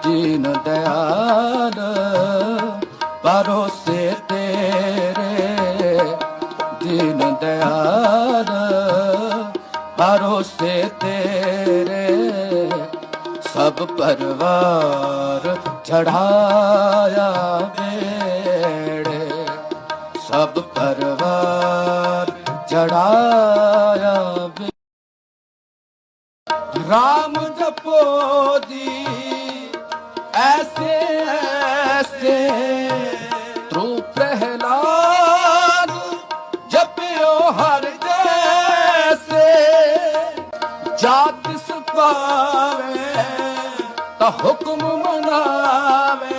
दीन दयाल भरोसे तेरे, दीन दयाल भरोसे तेरे, सब परवार चढ़ाया बेड़े, सब परवार चढ़ाया बेड़े। राम जपो जी ऐसे ऐसे, तू प्रहलाद जपियो हर जैसे, जातिस पावे ता हुक्म मनावे,